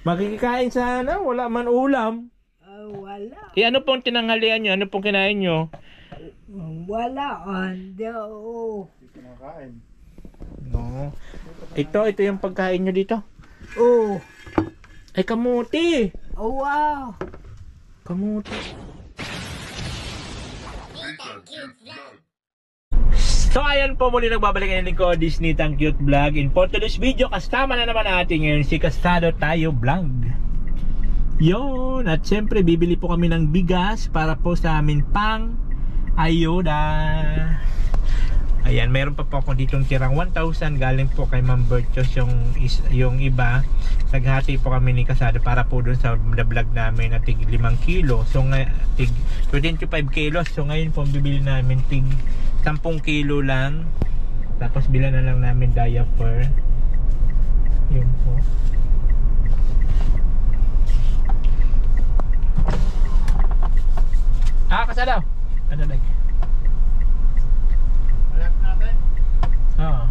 Makikikain sana, wala man ulam. Wala. Ano pong tinanghalian nyo? Ano pong kinain nyo? Wala. Hindi Kinakain. No. Ito yung pagkain nyo dito. Oh. Ay, kamuti. Oh, wow. Kamuti. So ayan po, muli nagbabalik ang lingkod, Disney Tang Cute Vlog. In for today's video, kasama na naman natin ngayon si Kasado Tayo Vlog. Yun, at syempre bibili po kami ng bigas para po sa amin pang ayuda. Ayan, meron pa po ako ditong tirang 1,000 galing po kay Ma'am Bertios yung iba. Naghati po kami ni Kasado para po dun sa vlog namin na tig 5 kilo. So tig 25 kilos. So ngayon po bibili namin tig 10 kilo lang. Tapos bilan na lang namin diaper. Yun po. Kasado. Ano like? Malak natin? Oo.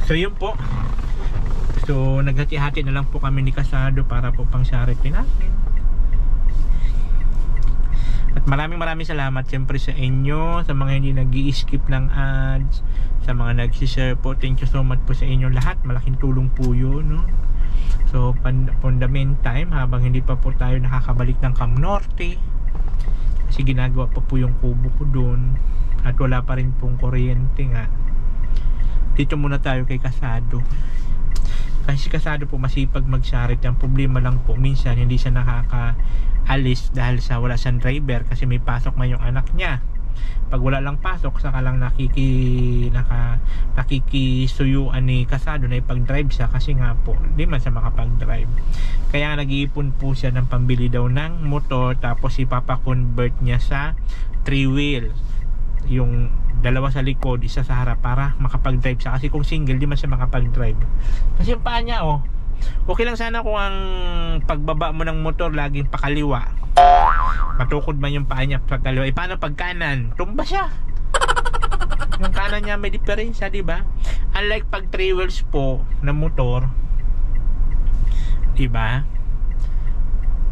So yun po. So naghati-hati na lang po kami ni Kasado para po pang charity natin. At maraming salamat siyempre sa inyo, sa mga hindi nag-i-skip ng ads, sa mga nag-share po. Thank you so much po sa inyo lahat. Malaking tulong po yun, no? So for the meantime, habang hindi pa po tayo nakakabalik ng Cam Norte, kasi ginagawa pa po yung kubo ko doon at wala pa rin pong kuryente nga, dito muna tayo kay Kasado. Kasi si Kasado po masipag mag-charity. Ang problema lang po, minsan hindi siya nakakaalis dahil sa wala siyang driver kasi may pasok man yung anak niya. Pag wala lang pasok, saka lang nakikisuyuan ni Kasado na ipag-drive siya kasi nga po hindi man siya makapag-drive. Kaya nag-iipon po siya ng pambili daw ng motor, tapos ipapa-convert niya sa 3-wheel, yung dalawa sa likod, isa sa harap, para makapag-drive siya. Kasi kung single, di man siya makapag-drive. Kasi yung paa niya, okay lang sana kung ang pagbaba mo ng motor laging pakaliwa, matukod man yung paa niya pagkaliwa. Paano pag kanan? Tumba siya. Yung kanan niya may diferensya, di ba? Unlike pag 3 wheels po na motor, di ba?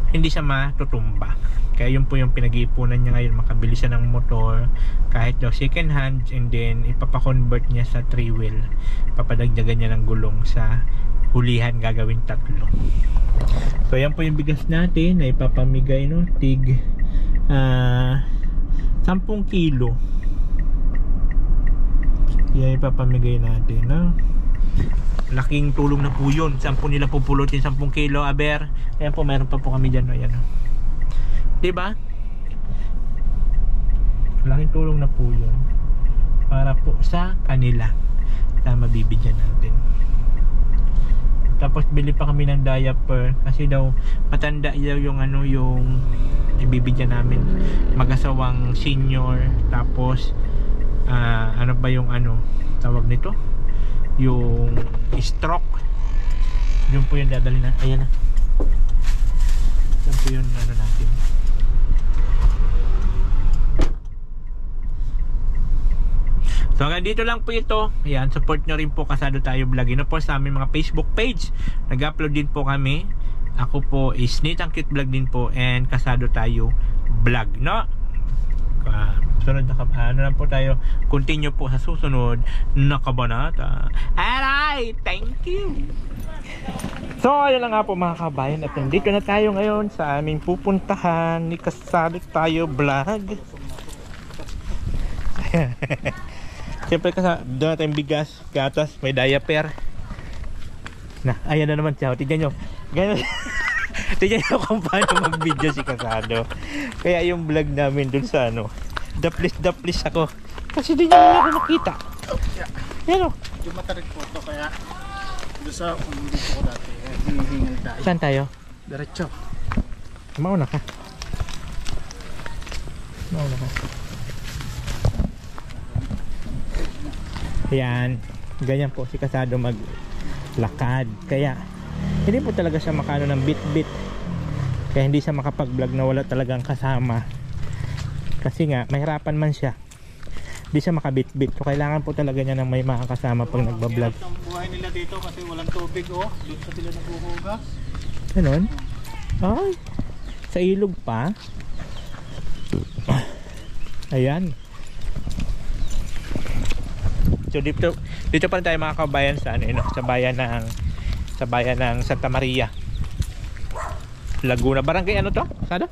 Hindi siya matutumba. Kaya yun po yung pinag-iipunan niya ngayon, makabili siya ng motor kahit daw second hand, and then ipapa-convert niya sa 3 wheel. Papadagdagan niya ng gulong sa hulihan, gagawin 3. So yan po yung bigas natin na ipapamigay, no? Tig 10 kilo. Yan ipapamigay natin, no? Laking tulong na po yun. 10 nila pupulutin 10 kilo, aber. Ayan po, meron pa po kami dyan, ayan, no? Diba? Laking tulong na po yun para po sa kanila na mabibigyan natin. Tapos bili pa kami ng diaper kasi daw matanda daw yung yung ibibigyan namin, mag-asawang senior. Tapos ano ba yung tawag nito, yung stroke. Yun po yung dadali na. Ayan na, yun po yung natin. So hanggang dito lang po ito. Ayan, support nyo rin po Kasado Tayo Vlog. Yun po sa aming mga Facebook page. Nag-upload din po kami. Ako po is Nitang Cute Vlog din po, and Kasado Tayo Vlog, no? Sunod na lang po tayo. Continue po sa susunod na kabanata. Alright, thank you. So ayun lang nga po mga kabayan, at nandito na tayo ngayon sa aming pupuntahan ni Kasado Tayo Vlog. Siyempre doon natin bigas, gatas, may diaper. Ayan na naman siya. Tignan nyo. Tignan nyo kung paano mag-video si Kasado. Kaya yung vlog namin dun sa daplis ako. Kasi di nyo ako nakita. Yan o. Yung matarik po ito, kaya doon sa dito ko dati, hinihingal tayo. Saan tayo? Diretso. Mauna ka. Ayan, ganyan po si Kasado maglakad. Kaya hindi po talaga siya makano ng bit-bit. Kaya hindi siya makapag-vlog na wala talagang kasama. Kasi nga, mahirapan man siya. Hindi siya makabit-bit. So, kailangan po talaga niya ng may makakasama pag nagbablog. Ang buhay nila dito kasi walang tubig, oh. Doon sa sila naghuhugas. Ganon? Ay, sa ilog pa. Ayan. So dito pa rin tayo mga kabayan sa sa bayan ng Santa Maria, Laguna. Barangay ano to? Sada?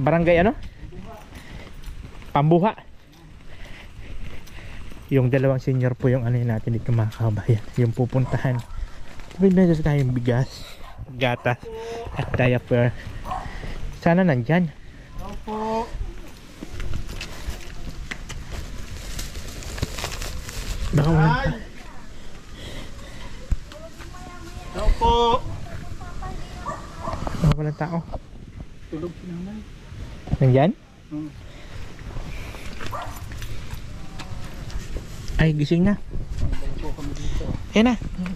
Barangay ano? Pambuha. Yung dalawang senior po yung natin dito mga kabayan, yung pupuntahan. Meron na tayong bigas, gatas at diaper. Sana nandyan. Opo. Baka wala. Opo. Baka walang tao. Tulog si nanay. Nandyan? Hmm. Ay, gising na. Ayan na,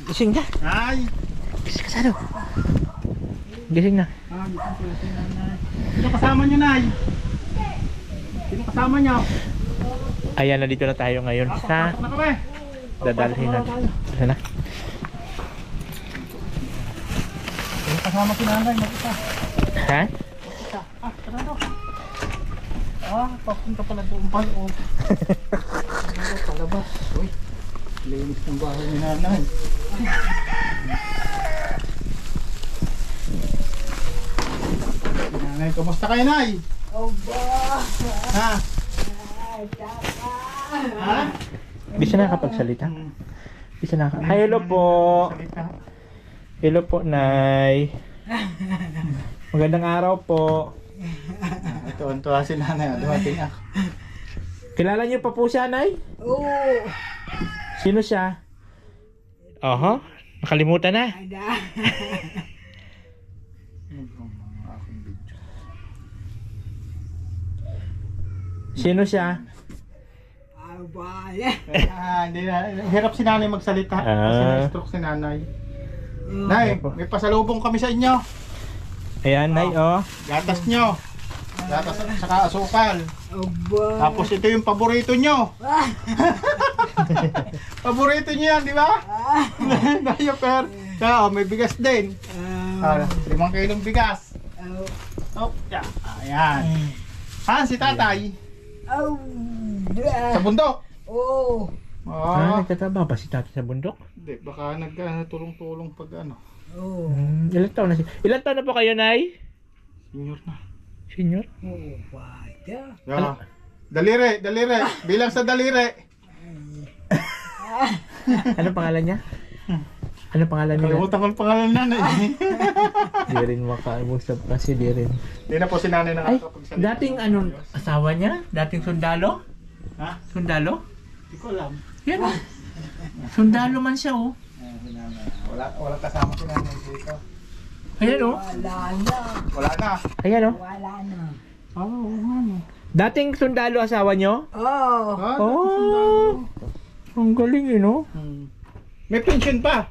gising na. Ay! Gising ka sado. Gising na. Ah, gising pala si nanay. Sino kasama niyo, nay? Sino kasama niyo? Ayan, na dito na tayo ngayon sa Pasok na kami. dadalhin natin. Ayan na. Sino kasama si nanay? Mag-isa. Ha? Mag-isa. Ah, tara daw. Ah, papunta pala doon pa. Oh. Palabas. Uy, linis ng bahay ni nanay. Nanay, kumusta kayo, nay? Oba. Ha? Ha? Di siya nakapagsalita. Di siya nakapagsalita. Hi, hello po. Salita. Hello po, Nay. Magandang araw po. Tuwan-tuwa si nanay. Dumating ako. Kilala niyo pa po siya, Nay? Oo. Sino siya? Oho, nakalimutan na. Ada. Sino siya? Abala. Hindi na. Hirap si nanay magsalita. Kasi na-stroke si nanay. Nay, may pasalubong kami sa inyo. Ayan, Nay, oh. Gatas nyo. Gatas at saka asukal. Oba. Tapos ito yung paborito nyo. Paborito nyo yan, di ba? Diaper. Kaya may bigas din. 5 kilong bigas. Oh, yeah. Ayan. Han, si tatay. Sa bundok. Oh. Ah, nagtataba ba si Tati sa bundok? Hindi, baka tulong-tulong pag ano. Oh. Ilan taon na siya? Ilan taon na po kayo, Nay? Senior na. Senior? Oh, bata. Yeah. Daliri, daliri. Bilang sa daliri. Ano pangalan niya? Ano pangalan niya? Kalimutan ko ang pangalan nanay. Di rin makausap kasi di rin. Hindi na po si nanay Ay, nakakapagsalita. dating asawa niya? Dating sundalo? Ha? Sundalo? Hindi ko alam. Yan oh. Sundalo man siya oh. Si nanay. Wala kasama si nanay dito. Ayan oh. Wala na. Wala na. Ayan oh. Wala na. Oo, ano. Dating sundalo asawa niyo? Oh. Oh. Ang galing yun oh. May pension pa.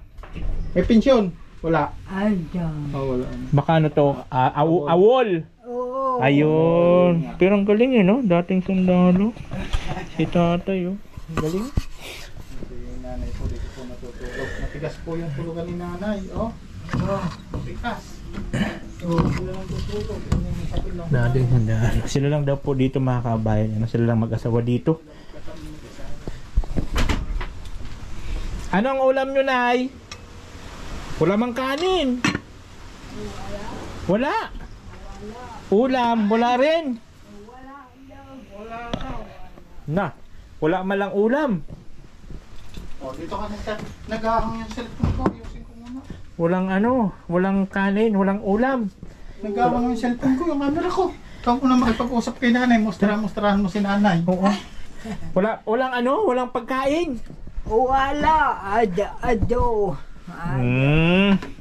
May pension. Wala. Ayan. Oh, wala. Baka ano to? Awol. Oo. Ayun. Pero ang galing yun oh. Dating sundalo. Si tatay oh. Ang galing. Si nanay po dito po natutulog. Matigas po yung tulugan ni nanay. Oh. Matigas. Sila lang tutulog. Dating sundalo. Sila lang daw po dito mga kabayan. Sila lang mag-asawa dito. Ano ang ulam nyo, Nay? Wala mang kanin. Wala. Ulam, wala rin. Na, wala man lang ulam. Oh, dito ka nag-ahang yung cellphone ko. Ayusin ko muna. Walang kanin, walang ulam. Nag-ahang yung cellphone ko, yung camera ko. Ikaw ko na makipag-usap kay nanay. Mustrahan mo si nanay. Oo. Walang pagkain. Wala. Ado.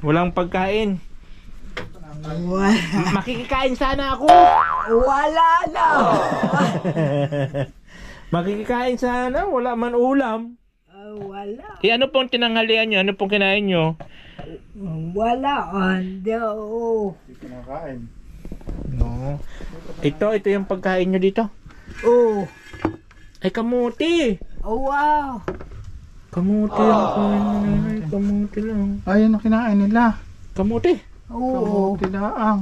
Walang pagkain. Wala. Makikikain sana ako. Wala na. Makikikain sana, wala man ulam. Wala. Ano pong tinanghalian nyo? Ano pong kinain nyo? Wala daw. Hindi kinakain. No. Ito yung pagkain nyo dito. Oh. Ay, kamuti. Oh, wow. Kamuti lang kain mo, nanay. Kamuti lang. Ayun ang kinain nila. Kamuti. Oo. Kamuti laang.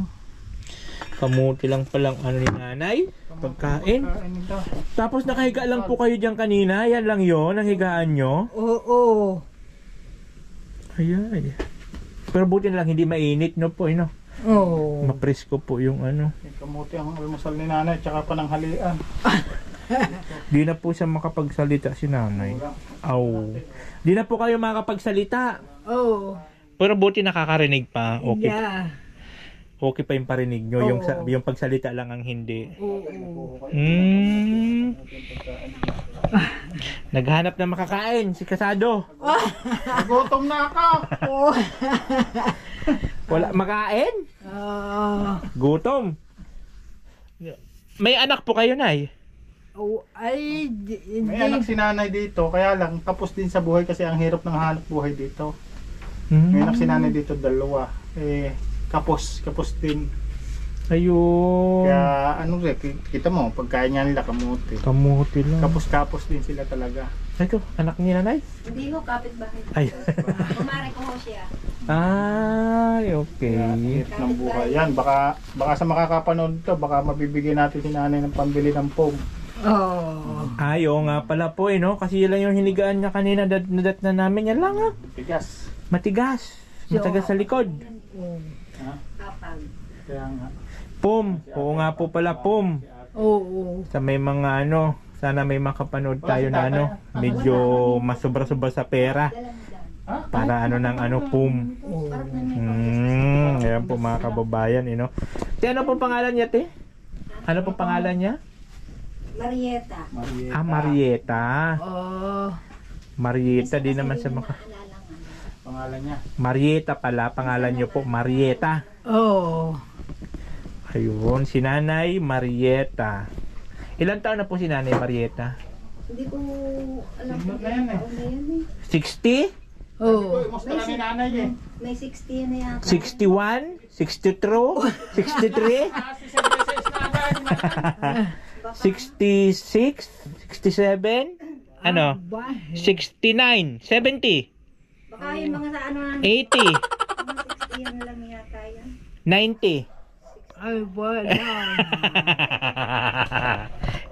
Kamuti lang palang ano ni nanay. Pagkain. Nila. Tapos nakahiga lang po kayo dyan kanina. Yan lang yon ang higaan nyo. Oo. Ayan. Pero buti na lang hindi mainit no po. No? Oo. Mapresko po yung ano. Yung kamuti ang almusal ni nanay, tsaka pananghalian. Di na po siya makapagsalita si nanay. Aw. Di na po kayo makapagsalita. Oo. Pero buti nakakarinig pa. Okay. Yeah. Okay pa yung parinig nyo. Yung, Oo. yung pagsalita lang ang hindi. Oo. Naghanap na makakain si Kasado. Gutom na ako! Oo. Wala makain? Gutom. May anak po kayo, Nay? Oh, ay, May anak si nanay dito, kaya lang tapos din sa buhay kasi ang hirap ng hanap buhay dito. May anak si nanay dito, dalawa. Kapos din. Ayun. Kaya ano rin, kita mo, pagkain nga nila kamuti. Kamuti lang. Kapos din sila talaga. Ito, anak ni Nanay? Hindi ho, kapit-bahay. Ay. Kumare ko ho siya. Ay, okay. Hirap ng buhay. Yan, baka sa makakapanood to, baka mabibigyan natin si nanay ng pambili ng pom. Oh. Ay, oo nga pala po, no? Kasi yun lang yung hinigaan niya kanina, nadat na namin. Yan lang, Tigas. Matigas. Matagas sa likod. Ha? Kapag. Kaya nga. Pum. Oo nga po pala, pum. Oo. Sa may mga ano, sana may makapanood tayo na ano, medyo masobra-sobra sa pera. Para ano ng ano, pum. Ayan po mga kababayan, you know. Ano po pangalan niya, te? Ano po pangalan niya? Marieta. Ah, Marieta. Oh. Marieta, di naman siya maka... Pangalan niya. Marieta pala, pangalan niyo po, Marieta. Oh. Ayun, si Nanay Marieta. Ilan taon na po si Nanay Marieta? Hindi ko alam Sino kung na yan eh? taon na yan eh. 60? Oh. Musta na ni nanay eh? May 60 na yata. 61? 62? 63? 66? 67? Ano? 69? 70? Baka yung mga sa ano na 80? mga 60 yan lang yata yan. 90? Ay, wala.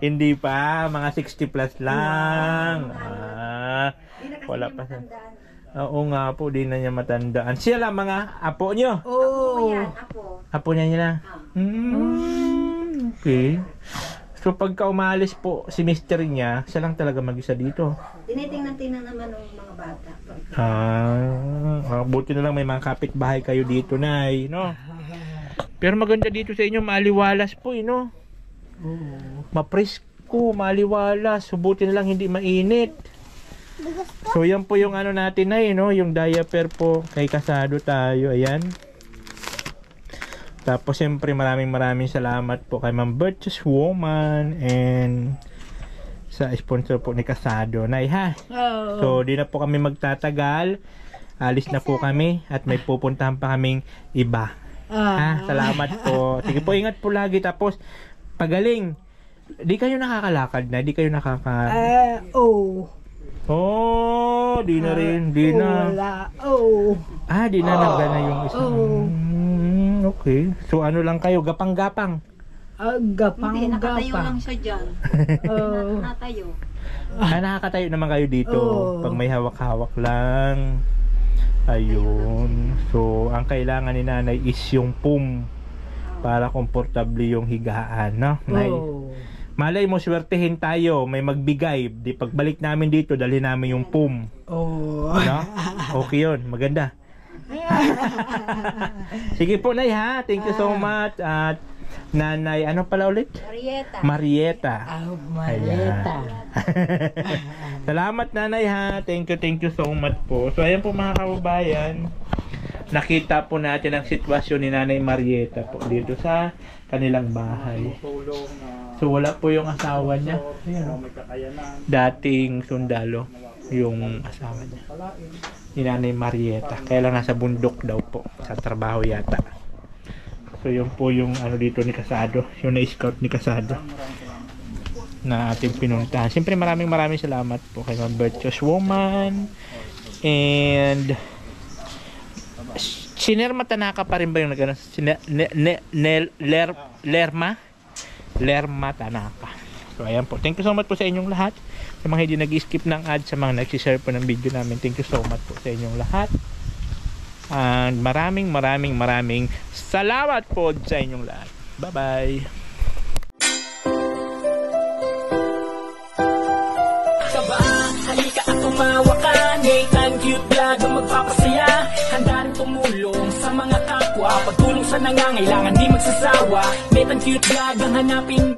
Hindi pa, mga 60 plus lang. Hindi na kasi Wala niya pa siya. matandaan. Oo nga po, di na niya matandaan. Siya lang mga apo nyo. Ako Oh. yan, ako. Apo niya niya na. Okay. So pagka umalis po si mister niya, siya lang talaga mag-isa dito. Tinitingnan naman ng mga bata. Buti na lang may mga kapitbahay kayo dito, Nay, no? Pero maganda dito sa inyo, maaliwalas po, no? Mapresko, maaliwalas. So buti na lang hindi mainit. So yan po yung ano natin, Nay, no? Yung diaper po, kay Kasado tayo, ayan. Tapos siyempre maraming salamat po kay Ma'am Virtuous Woman and sa sponsor po ni Kasado, Nay, ha? Oh. So di na po kami magtatagal. Alis na po kami at may pupuntahan pa kaming iba. Ha? Salamat po. Sige po, ingat po lagi. Tapos pagaling. Di kayo nakakalakad na, di kayo nakaka... Oh. Oh, di na rin, di na. Wala. Oh. Di na nagana yung isa. Oh. Okay. So ano lang kayo, gapang-gapang. Hindi, nakatayo lang Gapang-gapang. siya dyan. Oh. Nakatayo. Nakakatayo naman kayo dito. Oo. Pag may hawak-hawak lang. Ayun. So, ang kailangan ni nanay is yung pum. Para komportable yung higaan, no? Nay? Oh. Malay mo, swertehin tayo. May magbigay. Di pagbalik namin dito, dalhin namin yung pum. Oh. No? Okay yun. Maganda. Sige po, Nay, ha? Thank you so much. At Nanay, ano pala ulit? Marieta. Marieta. Maleta. Salamat, Nanay, ha? Thank you so much po. So ayan po mga kababayan, nakita po natin ang sitwasyon ni Nanay Marieta po dito sa kanilang bahay. Tulong na So wala po yung asawa niya. Ayan, may kakayanan. dating sundalo yung asawa niya. Palain. ni Nanay Marieta. Kaya lang nasa bundok daw po, sa trabaho yata. So yun po yung ano dito ni Casado, yung na-scout ni Casado na ating pinuntahan. Siyempre maraming salamat po kay Ma'am Virtuous Woman. And si Lerma Tanaka pa rin ba yung nagano? Lerma Tanaka. So ayan po. Thank you so much po sa inyong lahat. Sa mga hindi nag-skip ng ad, sa mga nag-share po ng video namin, thank you so much po sa inyong lahat. And maraming salamat po sa inyong lahat. Bye-bye! Halika at tumawa ka, Nathan Cute Vlog ang magpapasaya. Handa rin tumulong sa mga kapwa, pagtulong sa nangangailangan di magsasawa. Nathan Cute Vlog ang hanapin.